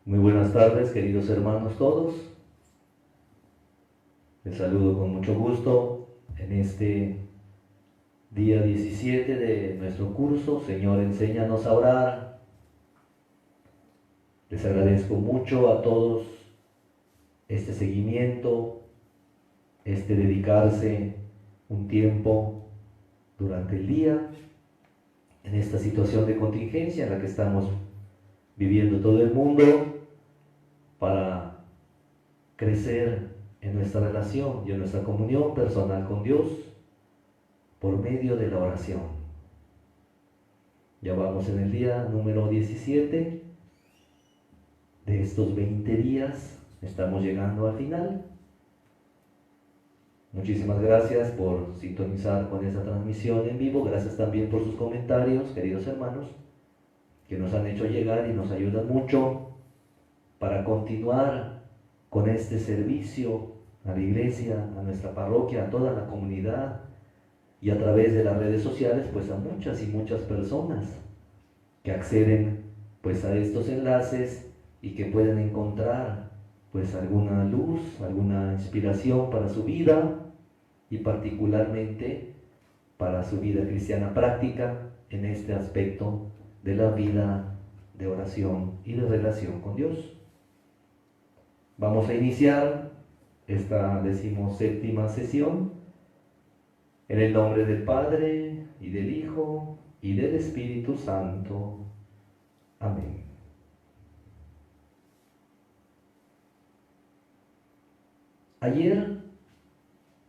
Muy buenas tardes, queridos hermanos todos. Les saludo con mucho gusto en este día 17 de nuestro curso. Señor, enséñanos a orar. Les agradezco mucho a todos este seguimiento, este dedicarse un tiempo durante el día en esta situación de contingencia en la que estamos viviendo todo el mundo para crecer en nuestra relación y en nuestra comunión personal con Dios por medio de la oración. Ya vamos en el día número 17 de estos 20 días, estamos llegando al final. Muchísimas gracias por sintonizar con esta transmisión en vivo, gracias también por sus comentarios, queridos hermanos, que nos han hecho llegar y nos ayudan mucho para continuar con este servicio a la iglesia, a nuestra parroquia, a toda la comunidad y a través de las redes sociales, pues a muchas y muchas personas que acceden pues a estos enlaces y que pueden encontrar pues alguna luz, alguna inspiración para su vida y particularmente para su vida cristiana práctica en este aspecto de la vida de oración y de relación con Dios. Vamos a iniciar esta 17ª sesión en el nombre del Padre y del Hijo y del Espíritu Santo. Amén. Ayer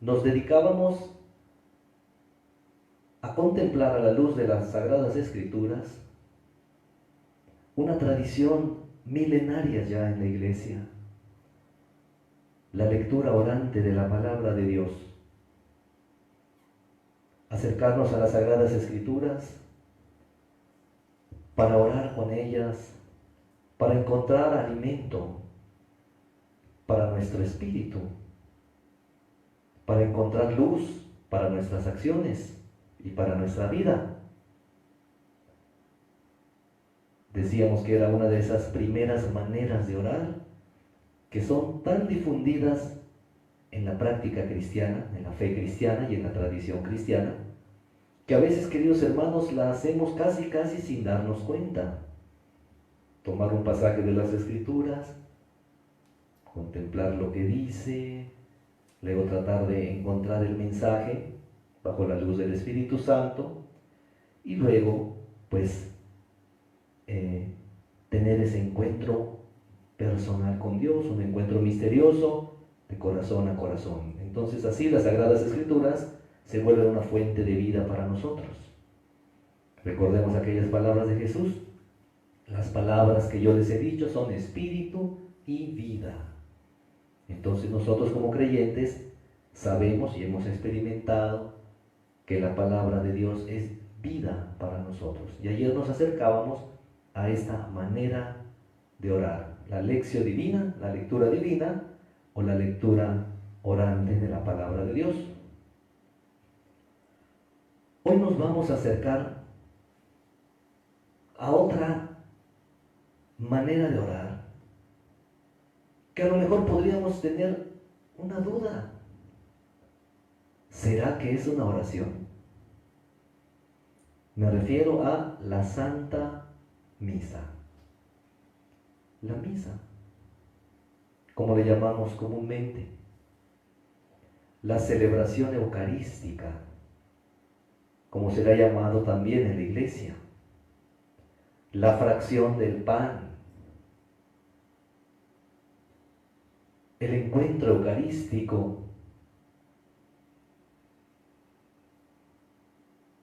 nos dedicábamos a contemplar a la luz de las Sagradas Escrituras una tradición milenaria ya en la Iglesia, la lectura orante de la palabra de Dios. Acercarnos a las Sagradas Escrituras para orar con ellas, para encontrar alimento para nuestro espíritu, para encontrar luz para nuestras acciones y para nuestra vida. Decíamos que era una de esas primeras maneras de orar que son tan difundidas en la práctica cristiana, en la fe cristiana y en la tradición cristiana, que a veces, queridos hermanos, la hacemos casi sin darnos cuenta. Tomar un pasaje de las Escrituras, contemplar lo que dice, luego tratar de encontrar el mensaje bajo la luz del Espíritu Santo y luego, pues, tener ese encuentro personal con Dios, un encuentro misterioso de corazón a corazón. Entonces así las Sagradas Escrituras se vuelven una fuente de vida para nosotros. Recordemos aquellas palabras de Jesús: las palabras que yo les he dicho son espíritu y vida. Entonces nosotros como creyentes sabemos y hemos experimentado que la palabra de Dios es vida para nosotros. Y ayer nos acercábamos a esta manera de orar, la lección divina, la lectura divina o la lectura orante de la palabra de Dios. Hoy nos vamos a acercar a otra manera de orar, que a lo mejor podríamos tener una duda. ¿Será que es una oración? Me refiero a la Santa Misa. La misa, como le llamamos comúnmente, la celebración eucarística, como se le ha llamado también en la iglesia, la fracción del pan, el encuentro eucarístico.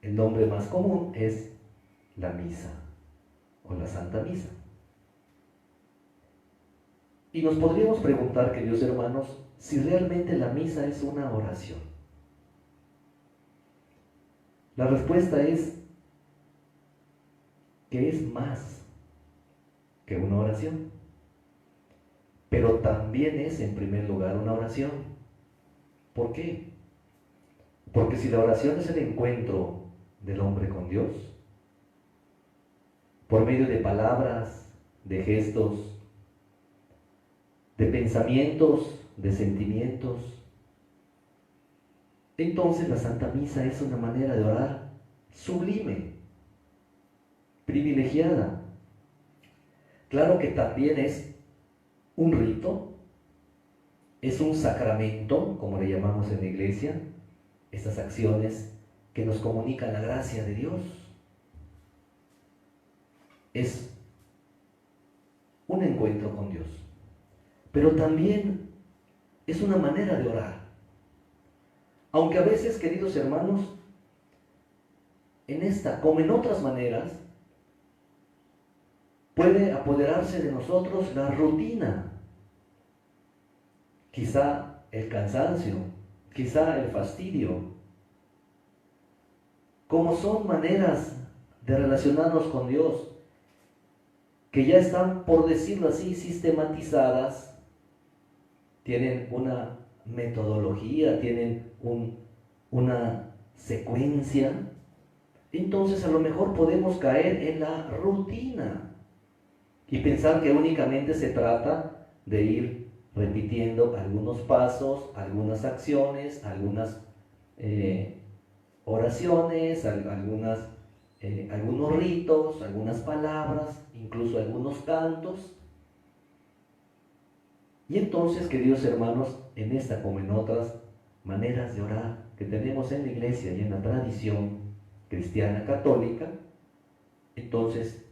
El nombre más común es la misa o la Santa Misa. Y nos podríamos preguntar, queridos hermanos, si realmente la misa es una oración. La respuesta es que es más que una oración, pero también es en primer lugar una oración. ¿Por qué? Porque si la oración es el encuentro del hombre con Dios, por medio de palabras, de gestos, de pensamientos, de sentimientos. Entonces la Santa Misa es una manera de orar sublime, privilegiada. Claro que también es un rito, es un sacramento, como le llamamos en la iglesia, estas acciones que nos comunican la gracia de Dios. Es un encuentro con Dios, pero también es una manera de orar. Aunque a veces, queridos hermanos, en esta, como en otras maneras, puede apoderarse de nosotros la rutina, quizá el cansancio, quizá el fastidio. Como son maneras de relacionarnos con Dios que ya están, por decirlo así, sistematizadas, tienen una metodología, tienen una secuencia, entonces a lo mejor podemos caer en la rutina y pensar que únicamente se trata de ir repitiendo algunos pasos, algunas acciones, algunas oraciones, algunos ritos, algunas palabras, incluso algunos cantos. Y entonces, queridos hermanos, en esta como en otras maneras de orar que tenemos en la iglesia y en la tradición cristiana católica, entonces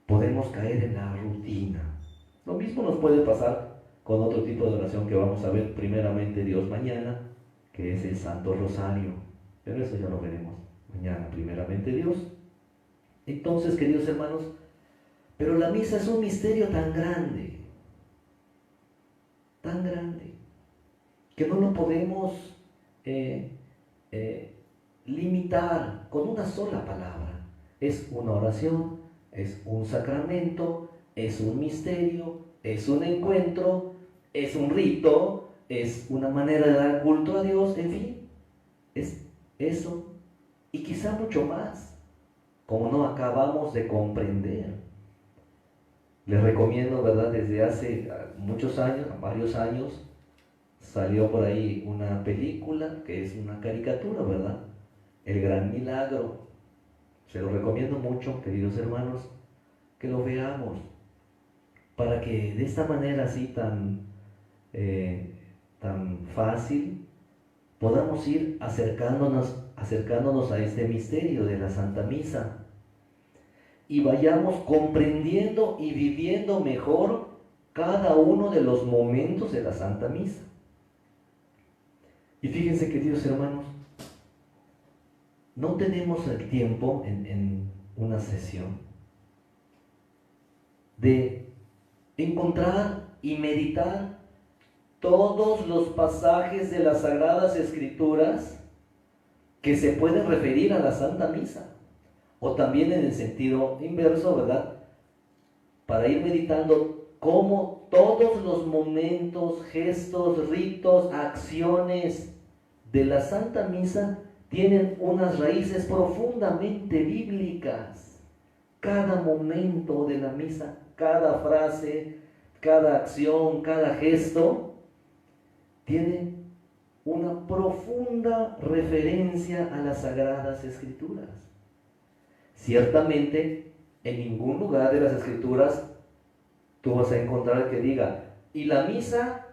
podemos caer en la rutina. Lo mismo nos puede pasar con otro tipo de oración que vamos a ver primeramente Dios mañana, que es el Santo Rosario. Pero eso ya lo veremos mañana, primeramente Dios. Entonces, queridos hermanos, pero la misa es un misterio tan grande, que no lo podemos limitar con una sola palabra. Es una oración, es un sacramento, es un misterio, es un encuentro, es un rito, es una manera de dar culto a Dios, en fin, es eso y quizá mucho más, como no acabamos de comprender. Les recomiendo, ¿verdad? Desde hace muchos años, varios años, salió por ahí una película que es una caricatura, ¿verdad? El Gran Milagro. Se lo recomiendo mucho, queridos hermanos, que lo veamos, para que de esta manera así tan fácil podamos ir acercándonos a este misterio de la Santa Misa y vayamos comprendiendo y viviendo mejor cada uno de los momentos de la Santa Misa. Y fíjense, queridos hermanos, no tenemos el tiempo en una sesión de encontrar y meditar todos los pasajes de las Sagradas Escrituras que se pueden referir a la Santa Misa, o también en el sentido inverso, ¿verdad? Para ir meditando cómo todos los momentos, gestos, ritos, acciones de la Santa Misa tienen unas raíces profundamente bíblicas. Cada momento de la misa, cada frase, cada acción, cada gesto, tiene una profunda referencia a las Sagradas Escrituras. Ciertamente, en ningún lugar de las Escrituras tú vas a encontrar que diga, y la misa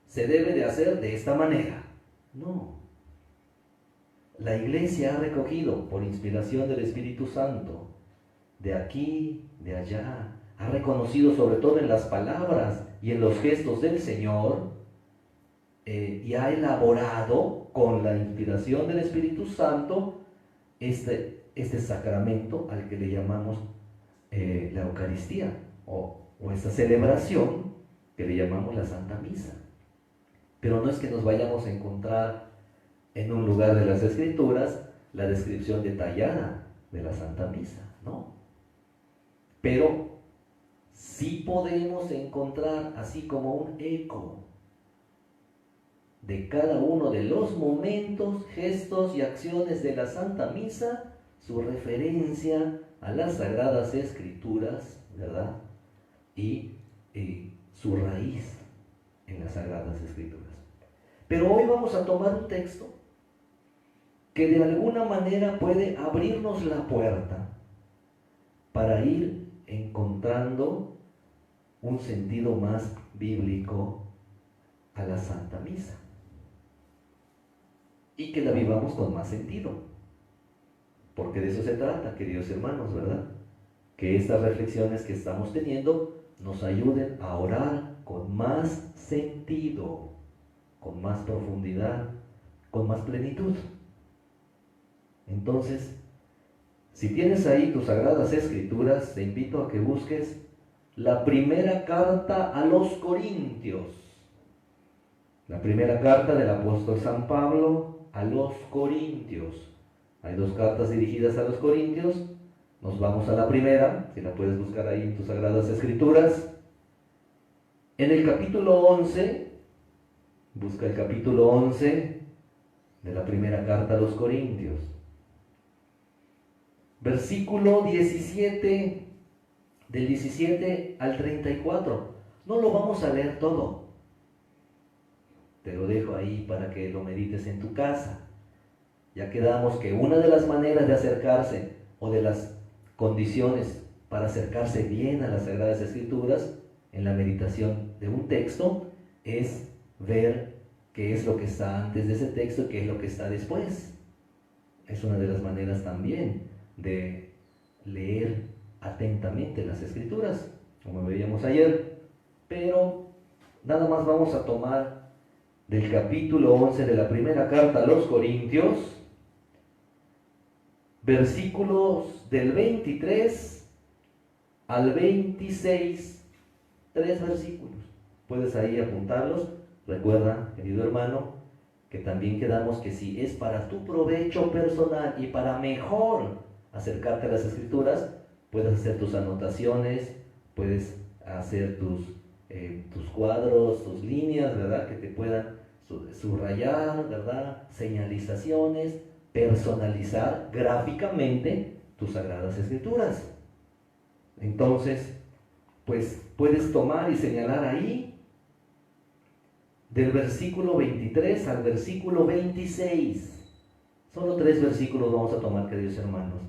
se debe de hacer de esta manera. No. La Iglesia ha recogido, por inspiración del Espíritu Santo, de aquí, de allá, ha reconocido sobre todo en las palabras y en los gestos del Señor, y ha elaborado con la inspiración del Espíritu Santo este sacramento al que le llamamos la Eucaristía, o esta celebración que le llamamos la Santa Misa. Pero no es que nos vayamos a encontrar en un lugar de las Escrituras la descripción detallada de la Santa Misa, no. Pero sí podemos encontrar así como un eco de cada uno de los momentos, gestos y acciones de la Santa Misa, su referencia a las Sagradas Escrituras, ¿verdad? Y su raíz. en las Sagradas Escrituras. Pero hoy vamos a tomar un texto que de alguna manera puede abrirnos la puerta para ir encontrando un sentido más bíblico a la Santa Misa y que la vivamos con más sentido, porque de eso se trata, queridos hermanos, ¿verdad? Que estas reflexiones que estamos teniendo nos ayuden a orar con más sentido, con más profundidad, con más plenitud. Entonces, si tienes ahí tus Sagradas Escrituras, te invito a que busques la primera carta a los Corintios. La primera carta del apóstol San Pablo a los Corintios. Hay dos cartas dirigidas a los Corintios. Nos vamos a la primera, si la puedes buscar ahí en tus Sagradas Escrituras. En el capítulo 11, busca el capítulo 11 de la primera carta a los Corintios. Versículo 17, del 17 al 34. No lo vamos a leer todo. Te lo dejo ahí para que lo medites en tu casa. Ya quedamos que una de las maneras de acercarse o de las condiciones para acercarse bien a las Sagradas Escrituras en la meditación de un texto es ver qué es lo que está antes de ese texto y qué es lo que está después. Es una de las maneras también de leer atentamente las Escrituras, como veíamos ayer. Pero nada más vamos a tomar del capítulo 11 de la primera carta a los Corintios, versículos del 23 al 26, 3 versículos. Puedes ahí apuntarlos. Recuerda, querido hermano, que también quedamos que si es para tu provecho personal y para mejor acercarte a las Escrituras, puedes hacer tus anotaciones, puedes hacer tus cuadros, tus líneas, ¿verdad? Que te puedan subrayar, ¿verdad? Señalizaciones, personalizar gráficamente tus Sagradas Escrituras. Entonces, pues puedes tomar y señalar ahí del versículo 23 al versículo 26. Solo 3 versículos vamos a tomar, queridos hermanos,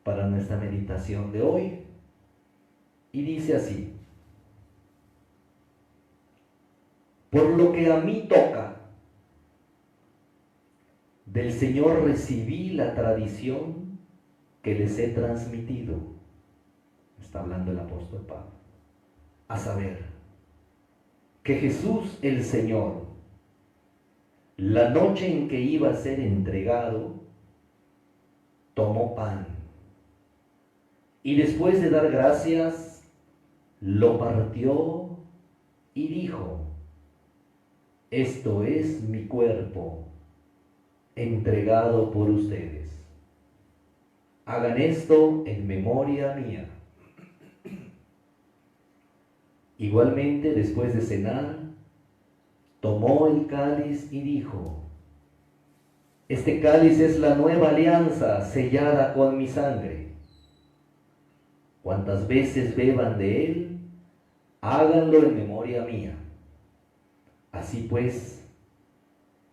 para nuestra meditación de hoy. Y dice así: por lo que a mí toca, del Señor recibí la tradición que les he transmitido. Está hablando el apóstol Pablo. A saber, que Jesús el Señor, la noche en que iba a ser entregado, tomó pan y después de dar gracias, lo partió y dijo: esto es mi cuerpo, entregado por ustedes. Hagan esto en memoria mía. Igualmente, después de cenar, tomó el cáliz y dijo: este cáliz es la nueva alianza sellada con mi sangre. Cuantas veces beban de él, háganlo en memoria mía. Así pues,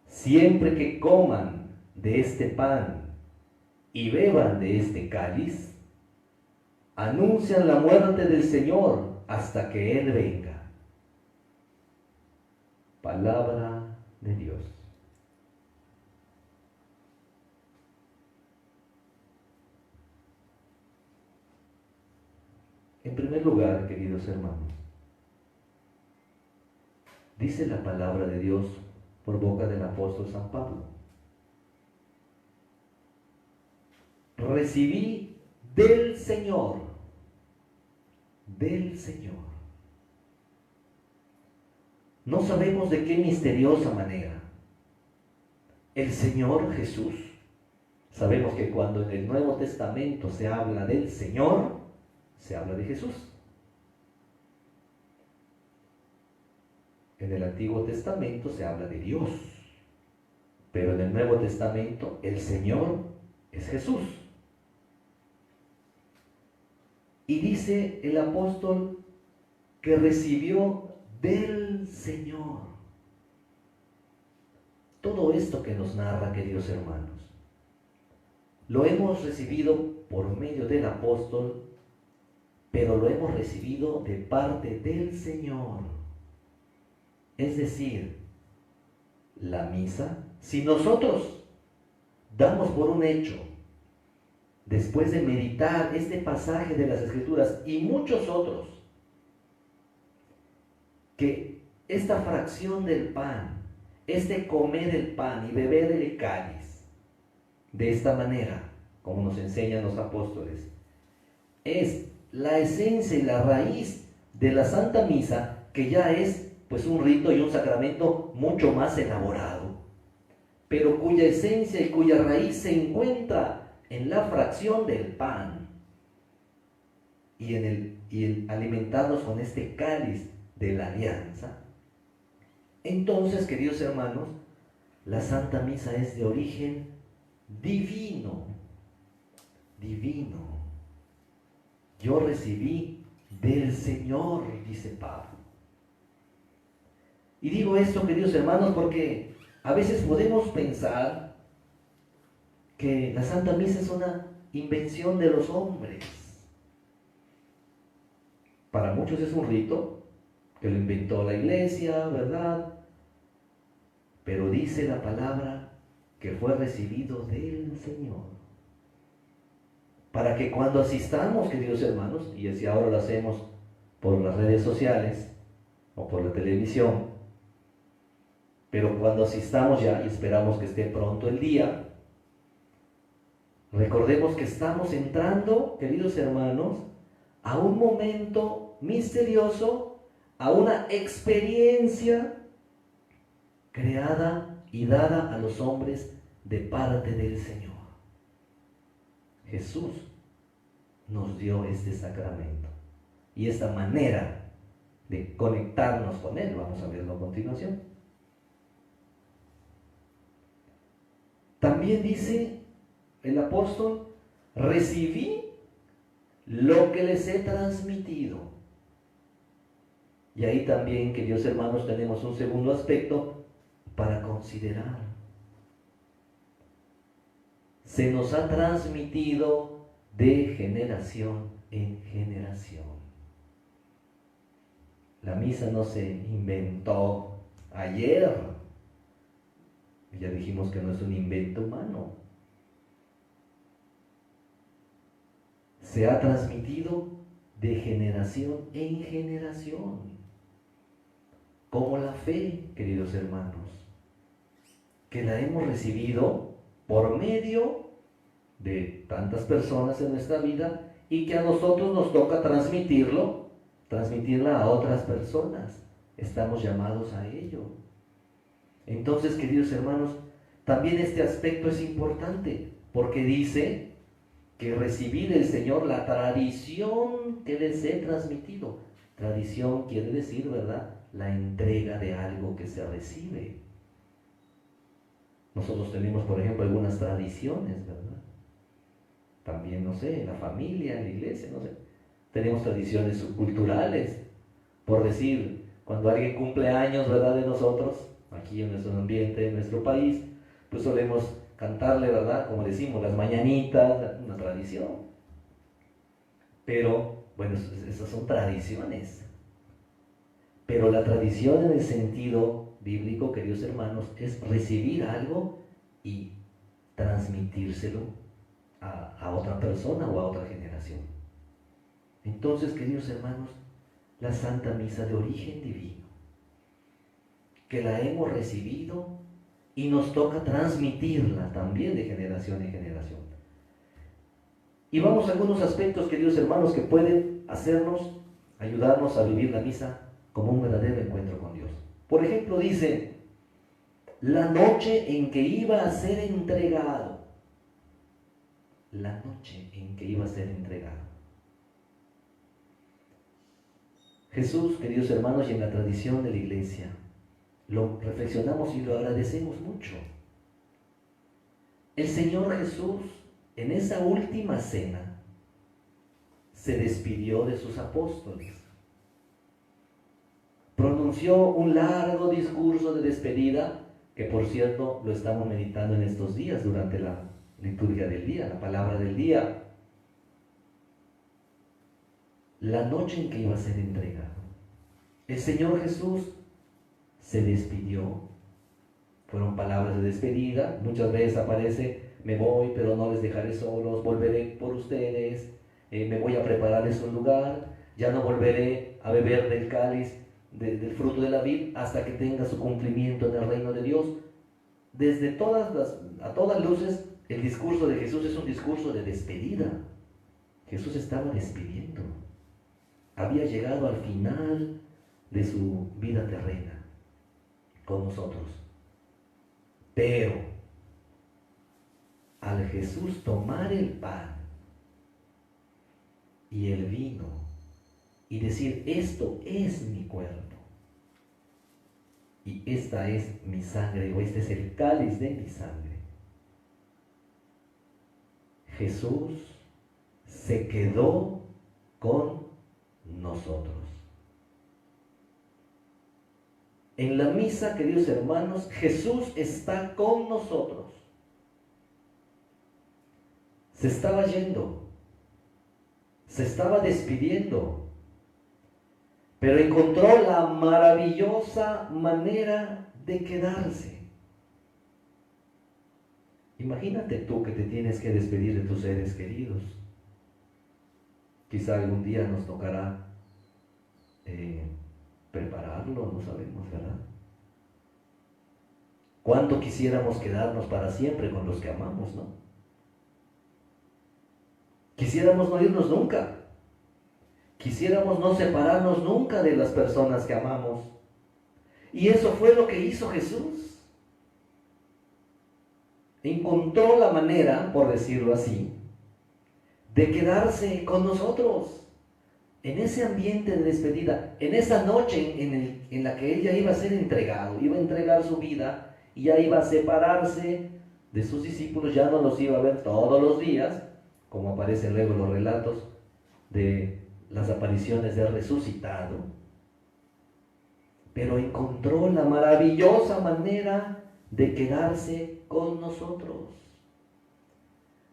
siempre que coman de este pan y beban de este cáliz, anuncian la muerte del Señor hasta que Él venga. Palabra de Dios. En primer lugar, queridos hermanos, dice la palabra de Dios por boca del apóstol San Pablo: recibí del Señor, del Señor. No sabemos de qué misteriosa manera el Señor Jesús, sabemos que cuando en el Nuevo Testamento se habla del Señor, se habla de Jesús. En el Antiguo Testamento se habla de Dios, pero en el Nuevo Testamento el Señor es Jesús. Y dice el apóstol que recibió del Señor. Todo esto que nos narra, queridos hermanos, lo hemos recibido por medio del apóstol, pero lo hemos recibido de parte del Señor. Es decir, la misa, si nosotros damos por un hecho, después de meditar este pasaje de las Escrituras y muchos otros, que esta fracción del pan, este comer el pan y beber el cáliz, de esta manera, como nos enseñan los apóstoles, es la esencia y la raíz de la Santa Misa, que ya es pues un rito y un sacramento mucho más elaborado, pero cuya esencia y cuya raíz se encuentra en la fracción del pan y en alimentarnos con este cáliz de la alianza. Entonces, queridos hermanos, la Santa Misa es de origen divino. Divino. Yo recibí del Señor, dice Pablo. Y digo esto, queridos hermanos, porque a veces podemos pensar que la Santa Misa es una invención de los hombres. Para muchos es un rito que lo inventó la Iglesia, ¿verdad? Pero dice la palabra que fue recibido del Señor. Para que cuando asistamos, queridos hermanos, y así ahora lo hacemos por las redes sociales o por la televisión, pero cuando asistamos ya y esperamos que esté pronto el día, recordemos que estamos entrando, queridos hermanos, a un momento misterioso, a una experiencia creada y dada a los hombres de parte del Señor. Jesús nos dio este sacramento y esta manera de conectarnos con Él. Vamos a verlo a continuación. También dice el apóstol: recibí lo que les he transmitido. Y ahí también, queridos hermanos, tenemos un segundo aspecto para considerar. Se nos ha transmitido de generación en generación. La misa no se inventó ayer. Ya dijimos que no es un invento humano. Se ha transmitido de generación en generación. Como la fe, queridos hermanos, que la hemos recibido por medio de tantas personas en nuestra vida y que a nosotros nos toca transmitirla a otras personas. Estamos llamados a ello. Entonces, queridos hermanos, también este aspecto es importante, porque dice que recibí del Señor la tradición que les he transmitido. Tradición quiere decir, ¿verdad?, la entrega de algo que se recibe. Nosotros tenemos, por ejemplo, algunas tradiciones, ¿verdad? También, no sé, en la familia, en la iglesia, no sé. Tenemos tradiciones subculturales. Por decir, cuando alguien cumple años, ¿verdad?, de nosotros, aquí en nuestro ambiente, en nuestro país, pues solemos cantarle, ¿verdad?, como decimos, las mañanitas, una tradición. Pero, bueno, esas son tradiciones. Pero la tradición en el sentido bíblico, queridos hermanos, es recibir algo y transmitírselo a otra persona o a otra generación. Entonces, queridos hermanos, la Santa Misa de origen divino, que la hemos recibido y nos toca transmitirla también de generación en generación. Y vamos a algunos aspectos, queridos hermanos, que pueden ayudarnos a vivir la misa como un verdadero encuentro con Dios. Por ejemplo, dice, la noche en que iba a ser entregado. La noche en que iba a ser entregado. Jesús, queridos hermanos, y en la tradición de la iglesia, lo reflexionamos y lo agradecemos mucho. El Señor Jesús, en esa última cena, se despidió de sus apóstoles. pronunció un largo discurso de despedida, que por cierto lo estamos meditando en estos días durante la liturgia del día, la palabra del día. La noche en que iba a ser entregado, el Señor Jesús se despidió. Fueron palabras de despedida. Muchas veces aparece: me voy, pero no les dejaré solos, volveré por ustedes, me voy a prepararles un lugar, ya no volveré a beber del cáliz del fruto de la vid hasta que tenga su cumplimiento en el reino de Dios. A todas luces, el discurso de Jesús es un discurso de despedida. Jesús estaba despidiendo. Había llegado al final de su vida terrena con nosotros. Pero al Jesús tomar el pan y el vino y decir: esto es mi cuerpo y esta es mi sangre, o este es el cáliz de mi sangre, Jesús se quedó con nosotros. En la misa, queridos hermanos, Jesús está con nosotros. Se estaba yendo, se estaba despidiendo, pero encontró la maravillosa manera de quedarse. Imagínate tú que te tienes que despedir de tus seres queridos. Quizá algún día nos tocará prepararlo, no sabemos, ¿verdad? ¿Cuánto quisiéramos quedarnos para siempre con los que amamos, no? Quisiéramos no irnos nunca. Quisiéramos no separarnos nunca de las personas que amamos. Y eso fue lo que hizo Jesús. Encontró la manera, por decirlo así, de quedarse con nosotros en ese ambiente de despedida, en esa noche en la que Él ya iba a ser entregado, iba a entregar su vida y ya iba a separarse de sus discípulos. Ya no los iba a ver todos los días, como aparecen luego los relatos de las apariciones del resucitado, pero encontró la maravillosa manera de quedarse con nosotros.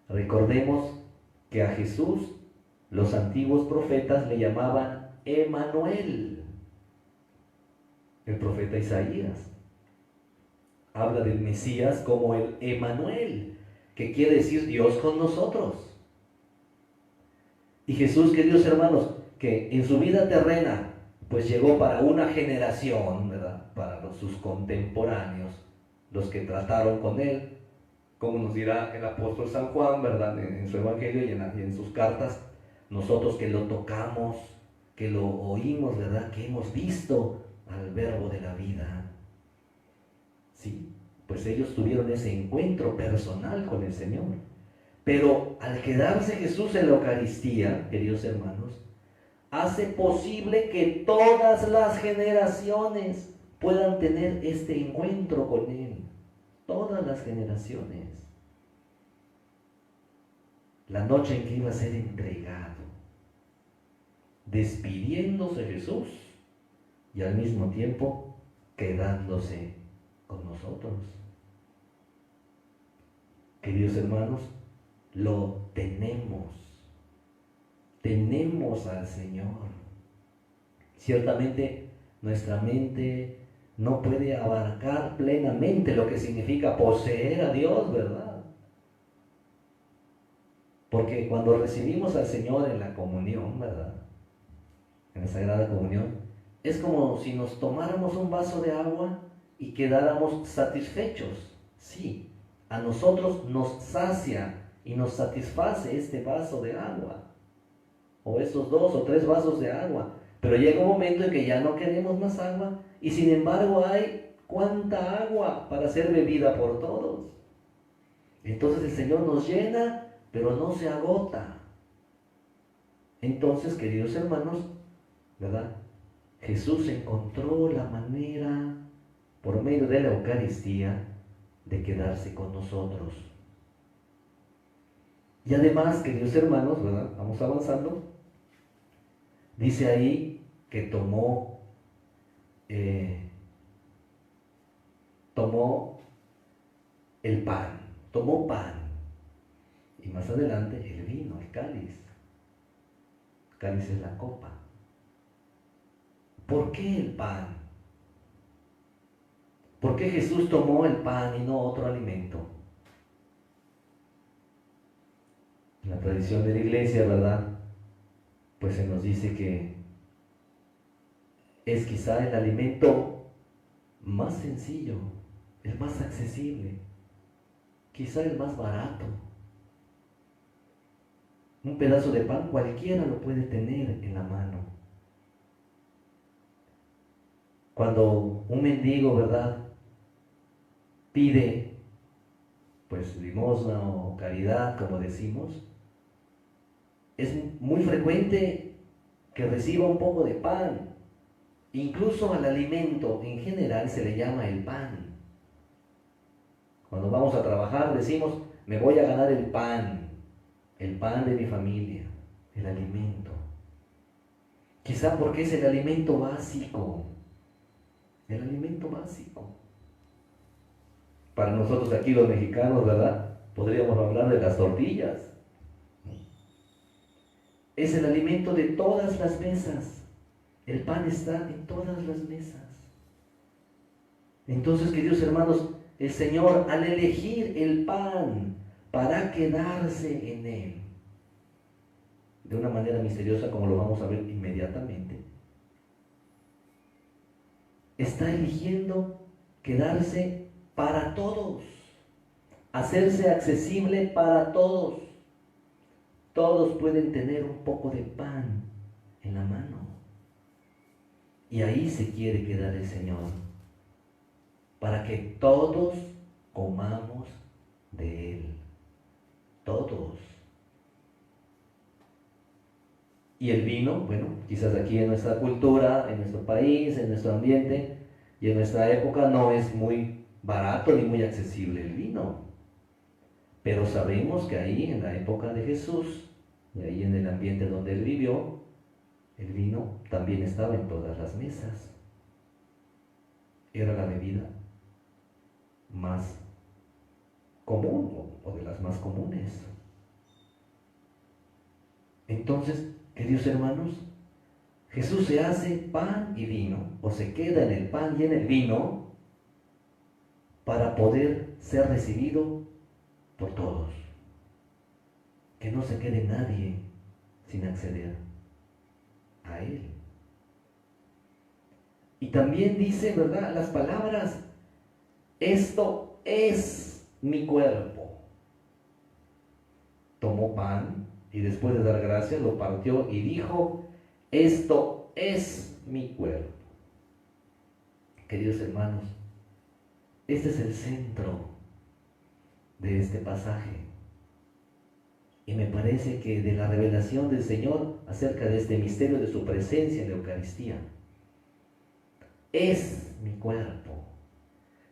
Recordemos que a Jesús los antiguos profetas le llamaban Emanuel. El profeta Isaías habla del Mesías como el Emanuel, que quiere decir Dios con nosotros. Y Jesús, queridos hermanos, que en su vida terrena pues llegó para una generación, ¿verdad? Para sus contemporáneos, los que trataron con Él, como nos dirá el apóstol San Juan, ¿verdad? En su evangelio y en sus cartas, nosotros que lo tocamos, que lo oímos, ¿verdad? Que hemos visto al verbo de la vida. Sí, pues ellos tuvieron ese encuentro personal con el Señor. Pero al quedarse Jesús en la Eucaristía, queridos hermanos, hace posible que todas las generaciones puedan tener este encuentro con Él. Todas las generaciones. La noche en que iba a ser entregado, despidiéndose Jesús y al mismo tiempo quedándose con nosotros. Queridos hermanos, lo tenemos al Señor. Ciertamente nuestra mente no puede abarcar plenamente lo que significa poseer a Dios, ¿verdad? Porque cuando recibimos al Señor en la comunión, ¿verdad? En la Sagrada Comunión, es como si nos tomáramos un vaso de agua y quedáramos satisfechos. Sí, a nosotros nos sacia y nos satisface este vaso de agua, o estos 2 o 3 vasos de agua, pero llega un momento en que ya no queremos más agua, y sin embargo hay cuánta agua para ser bebida por todos. Entonces el Señor nos llena, pero no se agota. Entonces, queridos hermanos, ¿verdad? Jesús encontró la manera, por medio de la Eucaristía, de quedarse con nosotros. Y además, queridos hermanos, ¿verdad? Vamos avanzando. Dice ahí que tomó tomó tomó pan, y más adelante el vino, el cáliz. El cáliz es la copa. ¿Por qué el pan? ¿Por qué Jesús tomó el pan y no otro alimento? En la tradición de la iglesia, ¿verdad? Pues se nos dice que es quizá el alimento más sencillo, el más accesible, quizá el más barato. Un pedazo de pan cualquiera lo puede tener en la mano. Cuando un mendigo, ¿verdad?, pide, pues, limosna o caridad, como decimos, es muy frecuente que reciba un poco de pan. Incluso al alimento en general se le llama el pan. Cuando vamos a trabajar decimos, me voy a ganar el pan de mi familia, el alimento. Quizá porque es el alimento básico. El alimento básico. Para nosotros aquí los mexicanos, ¿verdad?, podríamos hablar de las tortillas. Es el alimento de todas las mesas. El pan está en todas las mesas. Entonces, queridos hermanos, el Señor, al elegir el pan para quedarse en él, de una manera misteriosa, como lo vamos a ver inmediatamente, está eligiendo quedarse para todos, hacerse accesible para todos. Todos pueden tener un poco de pan en la mano. Y ahí se quiere quedar el Señor, para que todos comamos de Él. Todos. Y el vino, bueno, quizás aquí en nuestra cultura, en nuestro país, en nuestro ambiente y en nuestra época no es muy barato ni muy accesible el vino. Pero sabemos que ahí en la época de Jesús y ahí en el ambiente donde Él vivió, el vino también estaba en todas las mesas. Era la bebida más común o de las más comunes. Entonces, queridos hermanos, Jesús se hace pan y vino, o se queda en el pan y en el vino, para poder ser recibido por todos. Que no se quede nadie sin acceder a Él. Y también dice, ¿verdad?, las palabras, esto es mi cuerpo. Tomó pan y después de dar gracias lo partió y dijo, esto es mi cuerpo. Queridos hermanos, este es el centro de este pasaje. Y me parece que de la revelación del Señor acerca de este misterio de su presencia en la Eucaristía. Es mi cuerpo.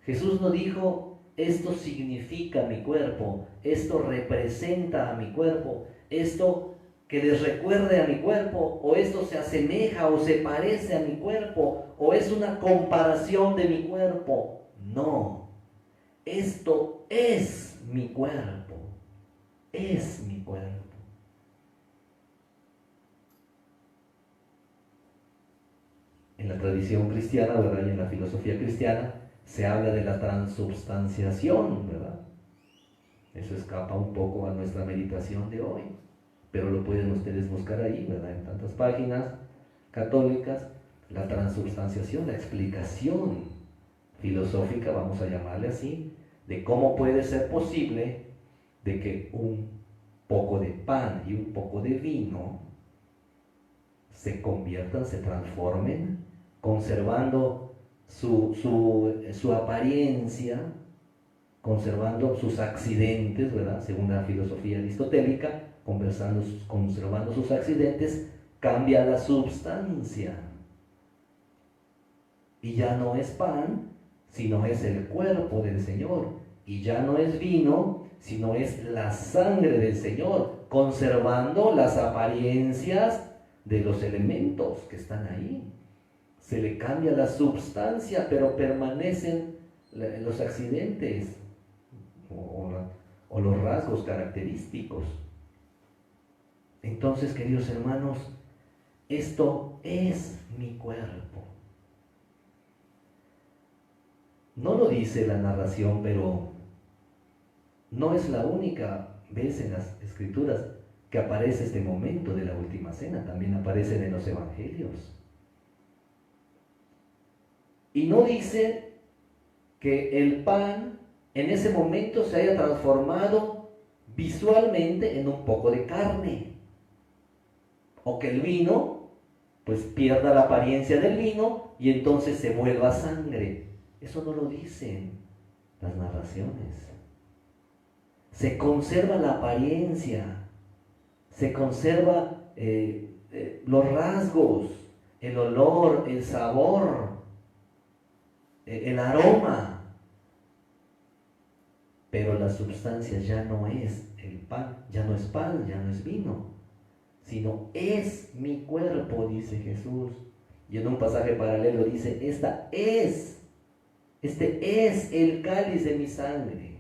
Jesús no dijo, esto significa mi cuerpo, esto representa a mi cuerpo, esto que les recuerde a mi cuerpo, o esto se asemeja o se parece a mi cuerpo, o es una comparación de mi cuerpo. No, esto es mi cuerpo, es mi cuerpo. En la tradición cristiana, ¿verdad?, y en la filosofía cristiana, se habla de la transubstanciación, ¿verdad? Eso escapa un poco a nuestra meditación de hoy, pero lo pueden ustedes buscar ahí, ¿verdad?, en tantas páginas católicas, la transubstanciación, la explicación filosófica, vamos a llamarle así, de cómo puede ser posible de que un poco de pan y un poco de vino se conviertan, se transformen, conservando su apariencia, conservando sus accidentes, ¿verdad?, según la filosofía aristotélica, conservando sus accidentes, cambia la substancia. Y ya no es pan, sino es el cuerpo del Señor. Y ya no es vino, sino es la sangre del Señor, conservando las apariencias de los elementos que están ahí. se le cambia la substancia, pero permanecen los accidentes o los rasgos característicos. Entonces, queridos hermanos, esto es mi cuerpo. No lo dice la narración, pero no es la única vez en las Escrituras que aparece este momento de la última cena. También aparecen en los Evangelios. Y no dice que el pan en ese momento se haya transformado visualmente en un poco de carne, o que el vino pues pierda la apariencia del vino y entonces se vuelva sangre. Eso no lo dicen las narraciones. Se conserva la apariencia, se conserva los rasgos, el olor, el sabor, el aroma, pero la sustancia ya no es el pan, ya no es vino, sino es mi cuerpo, dice Jesús. Y en un pasaje paralelo dice, este es el cáliz de mi sangre.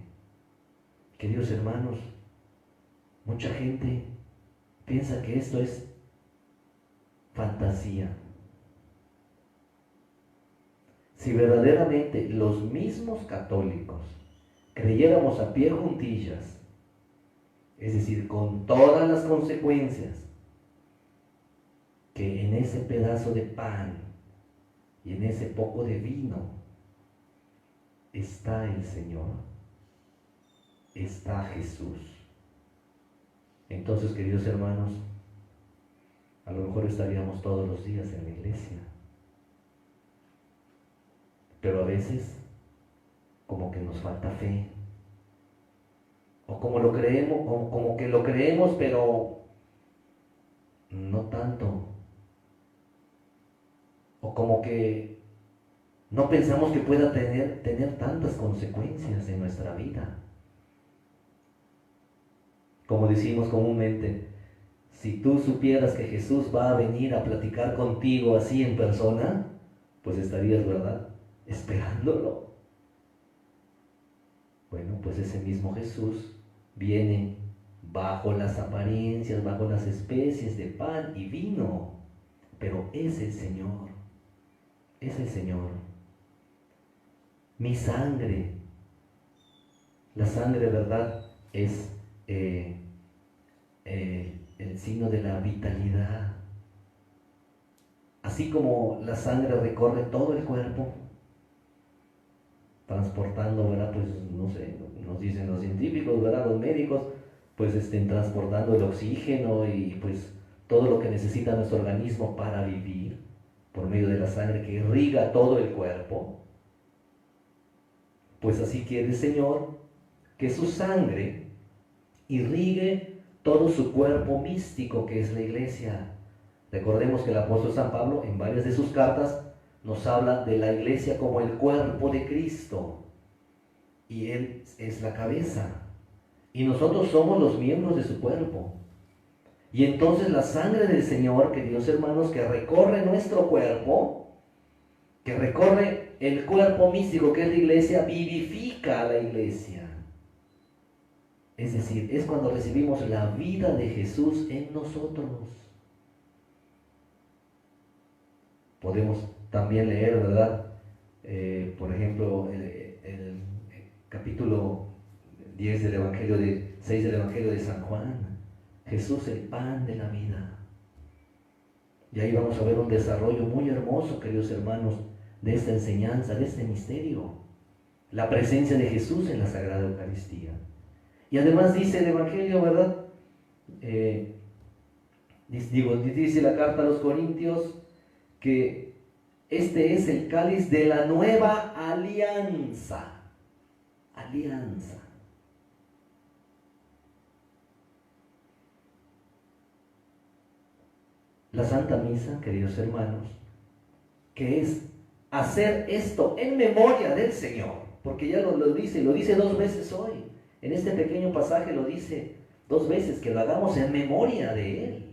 Queridos hermanos, mucha gente piensa que esto es fantasía. Si verdaderamente los mismos católicos creyéramos a pie juntillas, es decir, con todas las consecuencias, que en ese pedazo de pan y en ese poco de vino está el Señor, está Jesús. Entonces, queridos hermanos, a lo mejor estaríamos todos los días en la iglesia, pero a veces como que nos falta fe, o como lo creemos, como que lo creemos, pero no tanto, o como que no pensamos que pueda tener tantas consecuencias en nuestra vida. Como decimos comúnmente, si tú supieras que Jesús va a venir a platicar contigo así en persona, pues estarías, ¿verdad?, esperándolo. Bueno, pues ese mismo Jesús viene bajo las apariencias, bajo las especies de pan y vino, pero es el Señor, es el Señor. Mi sangre, la sangre, ¿verdad?, es el signo de la vitalidad. Así como la sangre recorre todo el cuerpo, transportando, ¿verdad?, pues no sé, nos dicen los científicos, ¿verdad?, los médicos, pues transportando el oxígeno y pues todo lo que necesita nuestro organismo para vivir, por medio de la sangre que irriga todo el cuerpo. Pues así quiere el Señor que su sangre irrigue todo su cuerpo místico, que es la iglesia. Recordemos que el apóstol San Pablo en varias de sus cartas nos habla de la iglesia como el cuerpo de Cristo, y Él es la cabeza, y nosotros somos los miembros de su cuerpo. Y entonces la sangre del Señor, queridos hermanos, que recorre nuestro cuerpo, que recorre el cuerpo místico que es la iglesia, vivifica a la iglesia. Es decir, es cuando recibimos la vida de Jesús en nosotros. Podemos también leer, ¿verdad?, por ejemplo, el capítulo 10 del Evangelio 6 del Evangelio de San Juan. Jesús, el pan de la vida. Y ahí vamos a ver un desarrollo muy hermoso, queridos hermanos, de esta enseñanza, de este misterio. La presencia de Jesús en la Sagrada Eucaristía. Y además dice el Evangelio, ¿verdad?, dice la carta a los Corintios, que este es el cáliz de la nueva alianza. Alianza. La Santa Misa, queridos hermanos, que es hacer esto en memoria del Señor, porque ya lo dice 2 veces hoy. En este pequeño pasaje lo dice 2 veces, que lo hagamos en memoria de Él.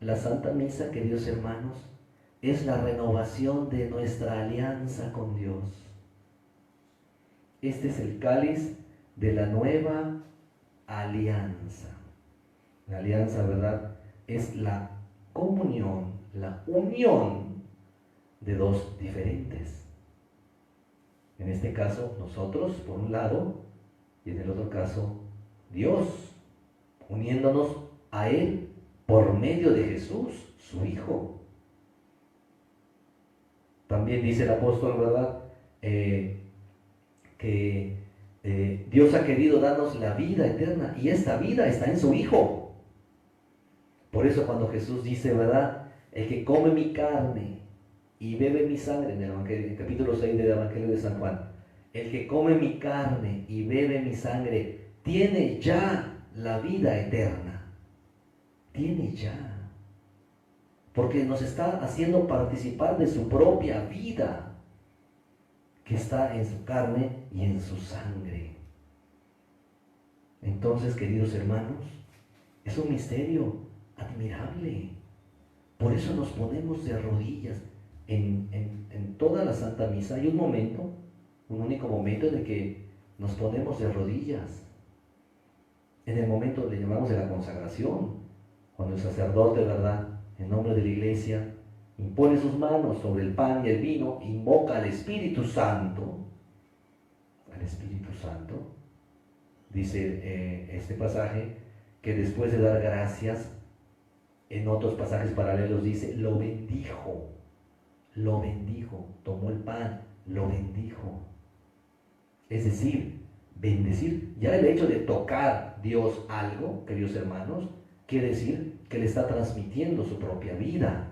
La Santa Misa, queridos hermanos, es la renovación de nuestra alianza con Dios. Este es el cáliz de la nueva alianza. La alianza, ¿verdad?, es la comunión, la unión de dos diferentes. En este caso, nosotros, por un lado, y en el otro caso, Dios, uniéndonos a Él por medio de Jesús, su Hijo. También dice el apóstol, ¿verdad?, que Dios ha querido darnos la vida eterna, y esta vida está en su Hijo. Por eso cuando Jesús dice, ¿verdad?, el que come mi carne y bebe mi sangre, en el capítulo 6 del Evangelio de San Juan, el que come mi carne y bebe mi sangre tiene ya la vida eterna. Tiene ya. Porque nos está haciendo participar de su propia vida, que está en su carne y en su sangre. Entonces, queridos hermanos, es un misterio admirable. Por eso nos ponemos de rodillas en toda la Santa Misa. Hay un momento, un único momento en el que nos ponemos de rodillas. En el momento le llamamos de la consagración, cuando el sacerdote, ¿verdad?, en nombre de la Iglesia, impone sus manos sobre el pan y el vino, invoca al Espíritu Santo. Al Espíritu Santo. Dice este pasaje que después de dar gracias, en otros pasajes paralelos dice, lo bendijo, tomó el pan, lo bendijo. Es decir, bendecir, ya el hecho de tocar Dios algo, queridos hermanos, quiere decir que le está transmitiendo su propia vida.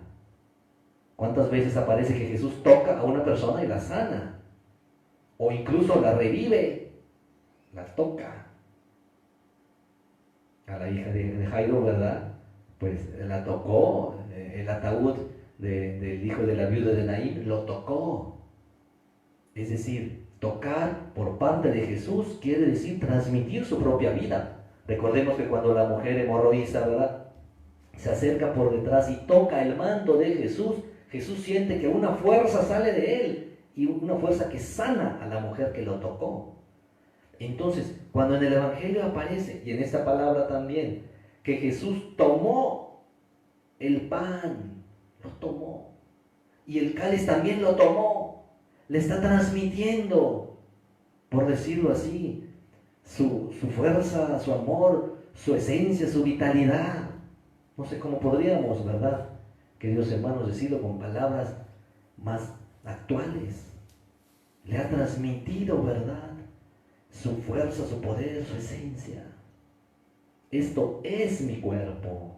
¿Cuántas veces aparece que Jesús toca a una persona y la sana? O incluso la revive, la toca. A la hija de Jairo, ¿verdad?, pues la tocó, el ataúd del hijo de la viuda de Naín lo tocó. Es decir, tocar por parte de Jesús quiere decir transmitir su propia vida. Recordemos que cuando la mujer hemorroísa, ¿verdad?, se acerca por detrás y toca el manto de Jesús, Jesús siente que una fuerza sale de él, y una fuerza que sana a la mujer que lo tocó. Entonces, cuando en el Evangelio aparece, y en esta palabra también, que Jesús tomó el pan, lo tomó, y el cáliz también lo tomó, le está transmitiendo, por decirlo así, su fuerza, su amor, su esencia, su vitalidad. No sé cómo podríamos, ¿verdad?, queridos hermanos, decirlo con palabras más actuales. Le ha transmitido, ¿verdad?, su fuerza, su poder, su esencia. Esto es mi cuerpo,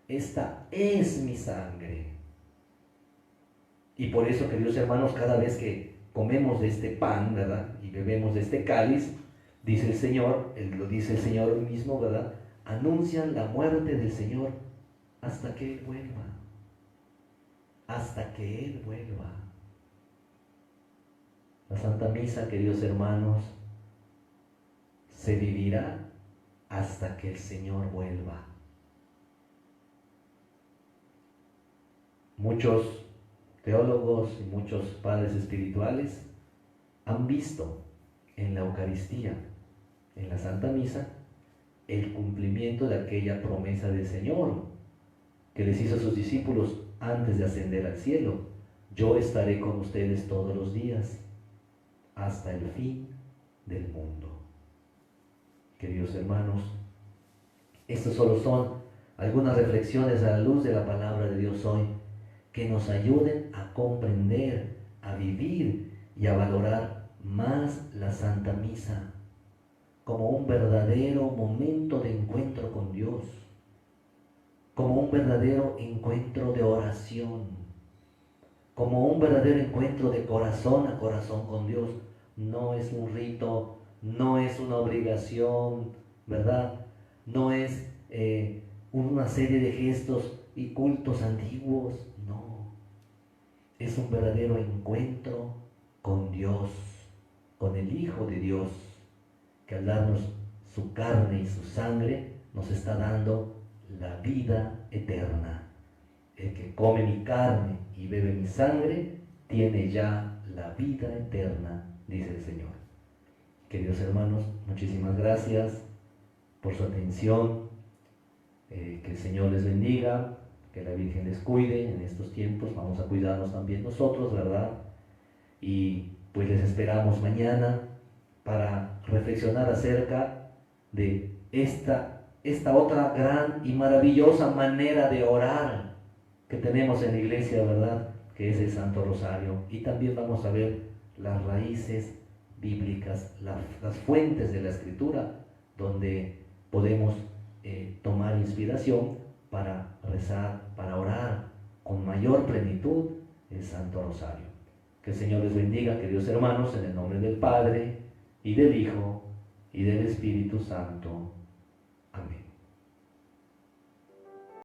esta es mi sangre. Y por eso, queridos hermanos, cada vez que comemos de este pan, ¿verdad?, y bebemos de este cáliz, dice el Señor, lo dice el Señor mismo, ¿verdad?, anuncian la muerte del Señor hasta que Él vuelva. Hasta que Él vuelva. La Santa Misa, queridos hermanos, se vivirá hasta que el Señor vuelva. Muchos teólogos y muchos padres espirituales han visto en la Eucaristía, en la Santa Misa, el cumplimiento de aquella promesa del Señor que les hizo a sus discípulos antes de ascender al cielo: yo estaré con ustedes todos los días hasta el fin del mundo. Queridos hermanos, estas solo son algunas reflexiones a la luz de la palabra de Dios hoy, que nos ayuden a comprender, a vivir y a valorar más la Santa Misa como un verdadero momento de encuentro con Dios, como un verdadero encuentro de oración, como un verdadero encuentro de corazón a corazón con Dios. No es un rito, no es una obligación, ¿verdad? No es una serie de gestos y cultos antiguos, no. Es un verdadero encuentro con Dios, con el Hijo de Dios, que al darnos su carne y su sangre nos está dando la vida eterna. el que come mi carne y bebe mi sangre, tiene ya la vida eterna, dice el Señor. Queridos hermanos, muchísimas gracias por su atención. Que el Señor les bendiga, que la Virgen les cuide en estos tiempos. Vamos a cuidarnos también nosotros, ¿verdad? Y pues les esperamos mañana para reflexionar acerca de esta otra gran y maravillosa manera de orar que tenemos en la iglesia, ¿verdad? Que es el Santo Rosario. Y también vamos a ver las raíces bíblicas, las fuentes de la Escritura, donde podemos tomar inspiración para rezar, para orar con mayor plenitud el Santo Rosario. Que el Señor les bendiga, queridos hermanos, en el nombre del Padre, y del Hijo, y del Espíritu Santo. Amén.